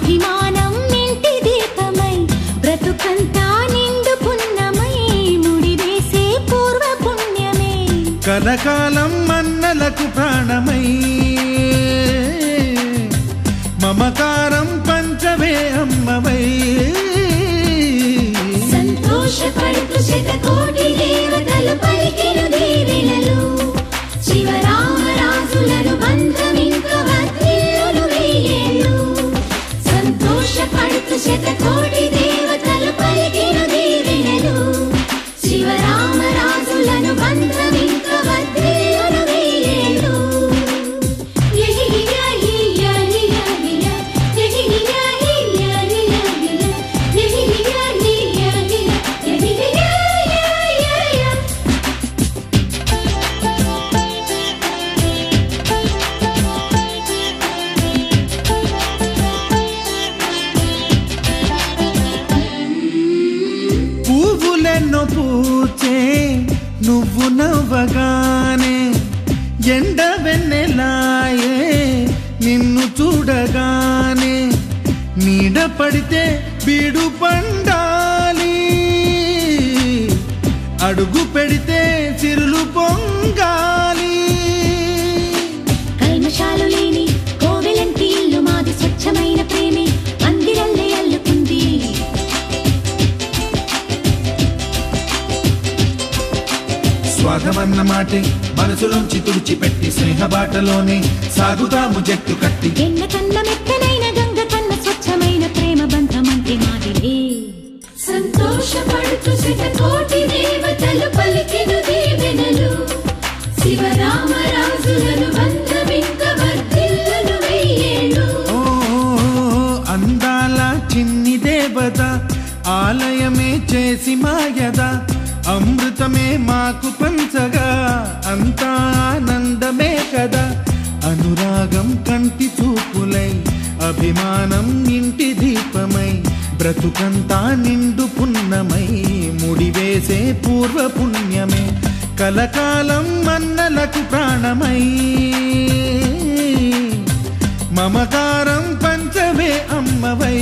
అభిమానం ఇంటి దీపమై బ్రతుకంతా నిండు పుణ్యమై ముడివేసే పూర్వ పుణ్యమే కలకాలం మన్నలకు ప్రాణమై మమకారం పంచవే అమ్మవై సంతోషపడుతూ శతకోటి దేవతలు పలికెను దీవెనలు శివరామరాజులను బంధమింక వర్ధిల్లును వెయ్యేళ్ళు సంతోషపడుతూ శతకోటి దేవతలు పలికెను దీవెనలు శివరామరాజులను బంధమింక వర్ధిల్లును వెయ్యేళ్ళు పువ్వులెన్నో పూచే నువ్వు నవ్వగానే ఎండ వెన్నెలాయే నిన్ను చూడగానే నీడ పడితే బీడు పండాలి అడుగు పెడితే చిరులు పొంగాలి కల్మషాలు లేని కోవెలంటి ఇల్లు మాది స్వచ్ఛమైన ప్రేమే అందిరల్లే అల్లుకుంది స్వాగమన్న మాటే మనసులోంచి తుడిచిపెట్టి స్నేహబాటలోనే సాగుదాము జట్టు కట్టి ఎన్న కన్న మెత్తనైన గంగ కన్న స్వచ్ఛమైన ప్రేమ బంధమంటే మాదిలే సంతోషపడుతూ శతకోటి దేవతలు పలికెను దీవెనలు శివరామరాజులను బంధమింక వర్ధిల్లును వెయ్యేళ్ళు అందాల చిన్ని దేవత ఆలయమే చేసి మాయద అమృతమే మాకు పంచగా అంతా ఆనందమే కదా అనురాగం కంటి చూపులై అభిమానం ఇంటి దీపమై బ్రతుకంతా నిండు పుణ్యమై ముడివేసే పూర్వ పుణ్యమే కలకాలం మన్నలకు ప్రాణమై మమకారం పంచవే అమ్మవై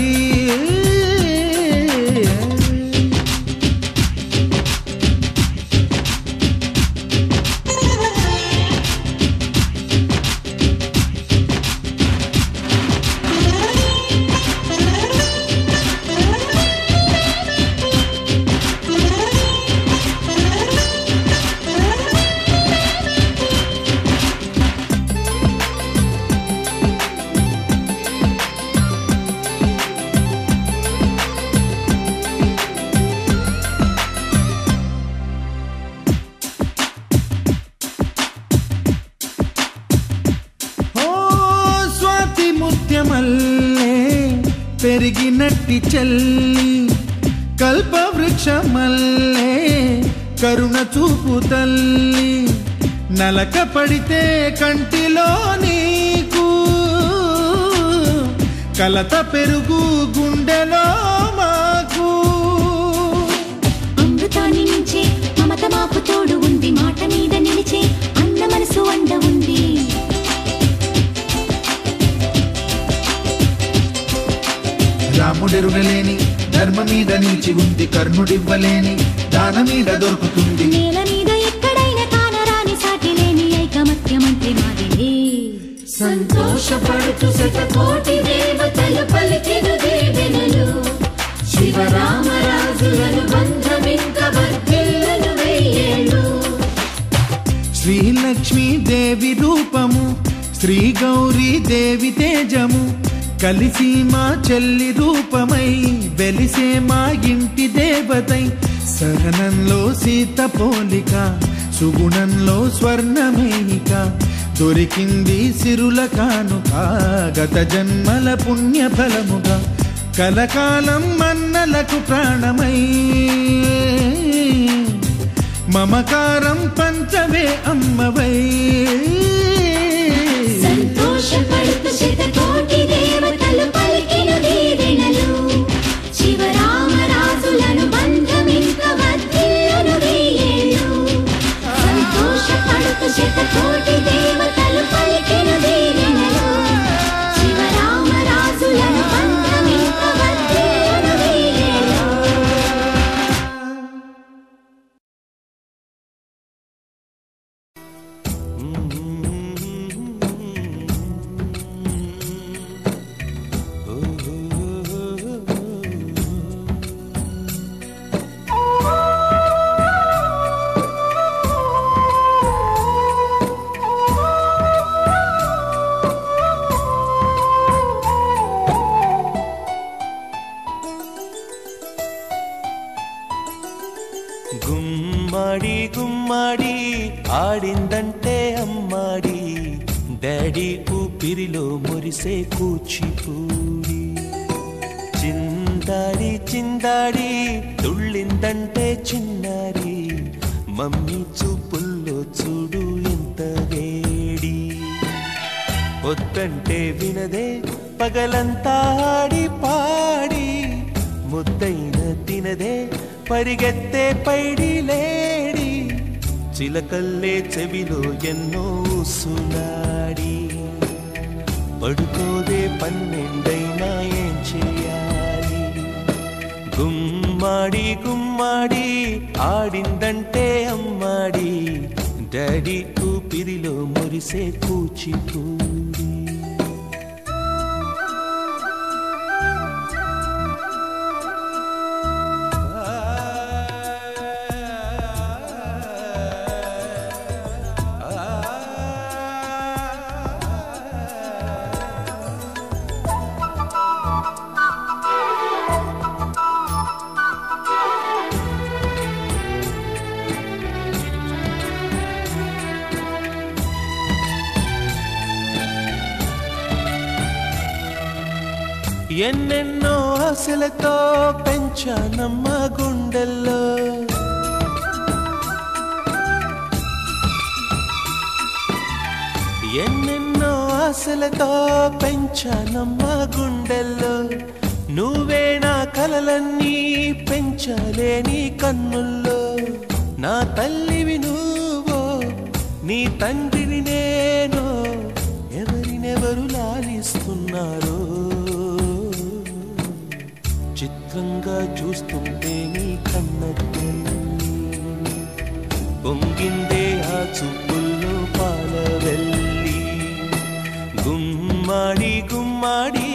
పెరిగినట్టి చెల్లి కల్పవృక్షమల్లే కరుణ చూపు తల్లి నలక పడితే కంటిలో నీకు కలత పెరుగు గుండెలో మాకు అమృతాన్ని నుంచే మమత మాకు తోడు ఉంది మాట మీద నిలిచే అన్న మనసు అండ ఉంది రాముడెరుగలేని ధర్మ మీద నిలిచి ఉంది కర్ణుడివ్వలేని దాన మీద దొరుకుతుంది నేల మీద ఎక్కడైనా కానరాని సాటి లేని ఐకమత్యమంటే మాదిలే సంతోషపడుతూ శతకోటి దేవతలు పలికెను దీవెనలు శివరామరాజులను బంధమింక వర్ధిల్లును వెయ్యేళ్ళు శ్రీలక్ష్మీ దేవి రూపము శ్రీ గౌరీ దేవి తేజము కలిసి మా చెల్లి రూపమై వెలిసే మా ఇంటి దేవతై సహనంలో సీత పోలిక సుగుణంలో స్వర్ణమేనిక దొరికింది సిరుల కానుక గత జన్మల పుణ్య ఫలముగా కలకాలం మన్నలకు ప్రాణమై మమకారం పంచవే అమ్మవై సంతోషపడుతూ శతకోటి దేవతలు పలికెను దీవెనలు శివరామరాజులను బంధమింక వర్ధిల్లును వెయ్యేళ్ళు సంతోషపడుతూ శతకోటి దేవతలు పలికెను దీవెనలు శివరామరాజులను బంధమింక గుమ్మాడి ఆడిందంటే అమ్మాడి డాడీ ఊపిరిలో మురిసే కూచిపూడి చిందాడి చిందాడి తుళ్ళిందంటే చిన్నారి మమ్మీ చూపుల్లో చూడు ఎంత వేడి వద్దంటే వినదే పగలంతా ఆడి పాడి ముద్దైన తినదే పరిగెత్తే పైడి లేడి చిలకల్లే చెవిలో ఎన్నో సునాడి పడుకోదే పన్నెండైనా ఏం చేయాలి గుమ్మాడి గుమ్మాడి ఆడిందంటే అమ్మాడి డాడీ ఊపిరిలో మురిసే కూచిపూడి ఎన్నెన్నో ఆశలతో పెంచానమ్మ గుండెల్లో ఎన్నెన్నో ఆశలతో పెంచానమ్మ గుండెల్లో నువ్వే నా కలలన్నీ పెంచాలే నీ కన్నుల్లో నా తల్లివి నువ్వో నీ తండ్రిని నేను ఎవరినెవరు లాలిస్తున్నారో చిత్రంగా చూస్తుంటే నీ కన్నట్టు పొంగిందే ఆ చూపుల్లో పాలవెల్లి గుమ్మాడి గుమ్మాడి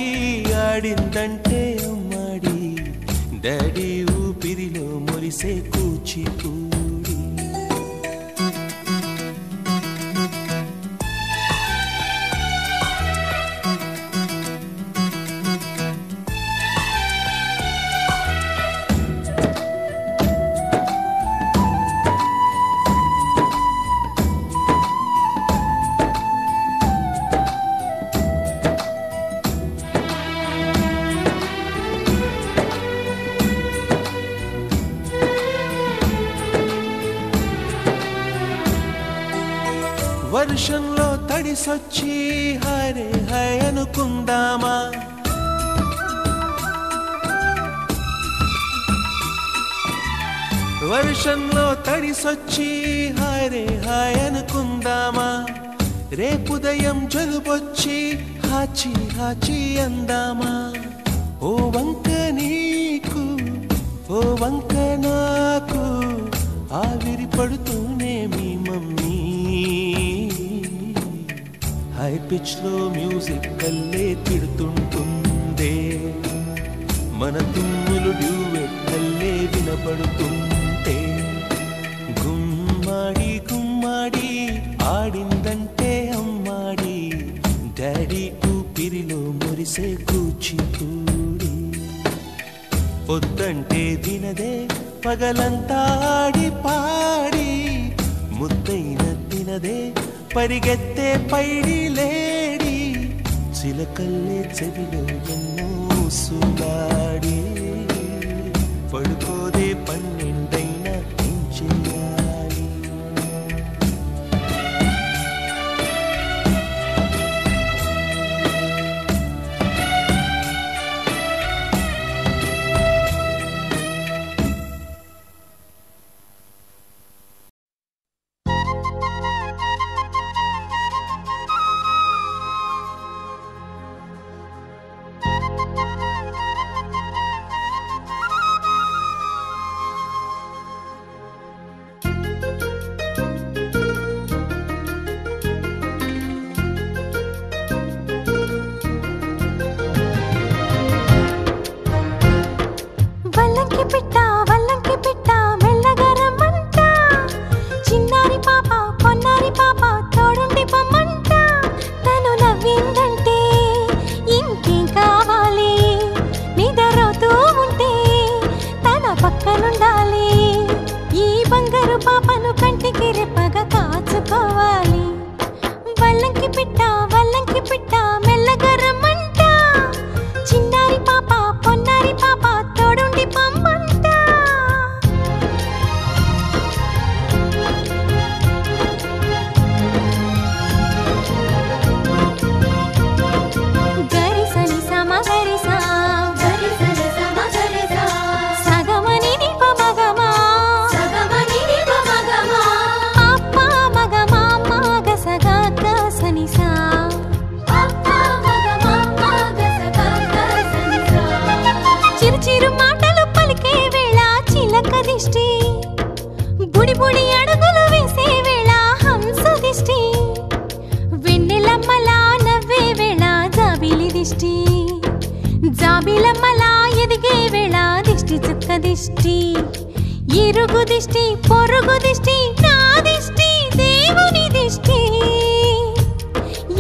ఆడిందంటే అమ్మాడి డాడీ ఊపిరిలో మురిసే కూచిపూడి వర్షంలో తడిసొచ్చి హరే హై అనుకుందామా వర్షంలో తడిసొచ్చి హరే హై అనుకుందామా రేపుదయం జలుబొచ్చి హాచి హాచి అందామా ఓ వంక నీకు ఓ వంక నాకు ఆవిరి పడుతూనే మీ మమ్మీ హై పిచ్ లో మ్యూజిక్ కల్లే తిడుతుంటుందే మన తుమ్ములు డ్యూయెట్ కల్లే వినపడుతుంటే గుమ్మాడి గుమ్మాడి ఆడిందంటే అమ్మాడి డాడీ ఊపిరిలో మురిసే కూచిపూడి పొద్దంటే వినదే పగలంతా ఆడి పాడి ముద్దైన తినదే పరిగెత్తే పైడి లేడి చిలకల్లే చెవిలో ఎన్నో సులాడి పడుకోదే పన్నెండైనా ఏం చేయాలి పక్కనుండాలి ఈ బంగారు పాపను కంటికి పిట్ట వల్లంకి పిట్ట మెల్లగరమంట చిన్నారి పాప పొన్నారి పాప తోడుండి పంపంట గరి సని సమ గరి సా గరి సని సమ గరి సా సగమని ని పమగమ సగమని ని పమగమ అప్ప మగమ మగ సగ గ సని సా అప్ప మగమ మగ సగ గ సని సా చిరు చిరు మాటలు పలికే వేళ చిలక దిష్టి బుడి బుడి అడుగులు వేసే వేళ హంస దిష్టి వెన్నెలమ్మలా నవ్వే వేళ జాబిలి దిష్టి జాబిలమ్మలా ఎదిగే వేళ దిష్టి చుక్క దిష్టి ఇరుగు దిష్టి పొరుగు దిష్టి నా దిష్టి దేవుని దిష్టి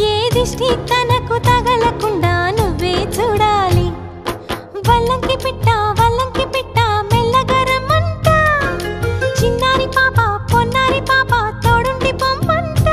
ఏ దిష్టి తనకు తగలకుండా నువ్వే చూడాలి వల్లంకి పిట్ట మెల్లగరమంట చిన్నారి పాప పొన్నారి పాప తోడుండి పొమ్మంట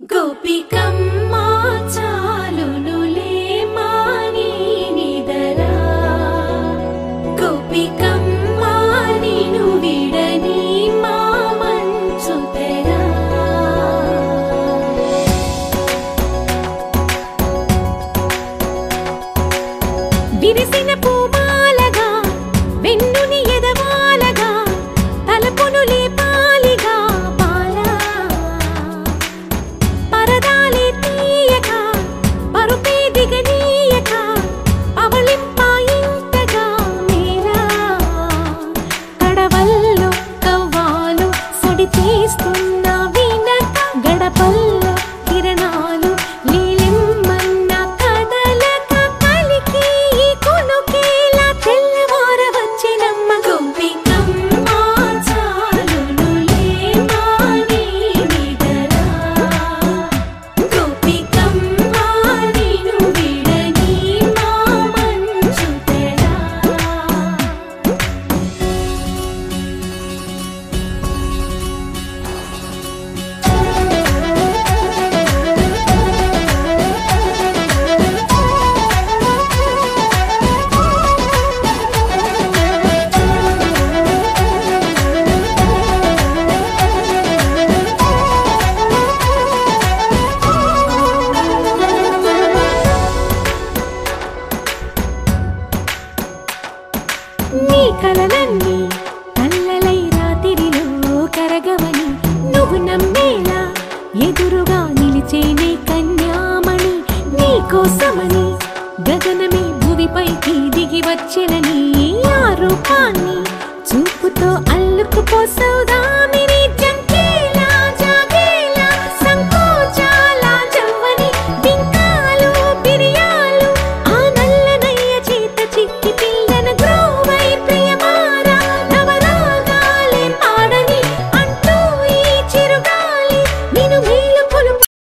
గోపికమ్మా చాలునులే మాని నిదరా గోపికమ్మా నిను విడని మా మంచు తెరా విరిసిన పూమాలగా వెన్నుని ఎదవాలగా తలపును లేపాలిగా బాలా పరదాలే తీయక పరుపే దిగనీయక పవళింపాయింతగా మేరా కడవల్లో కవ్వాలు సడి చేస్తున్న వినక గడపల్లో కిరణాలు నీలిమ్మన్న కదలక కలికి కొనుకేలా తెల్లవార వచ్చినమ్మ గోపికమ్మా చాలునులే మాని నిదరా గోపికమ్మా నిను విడని మా మంచు తెరా నీ కలలన్నీ కల్లలై రాత్రిలో కరగవని నువ్వు నమ్మేలా ఎదురుగా నిలిచేనే కన్యామణి నీ కోసమని గగనమే భూమిపైకి దిగి వచ్చెనని ఆ రూపాన్ని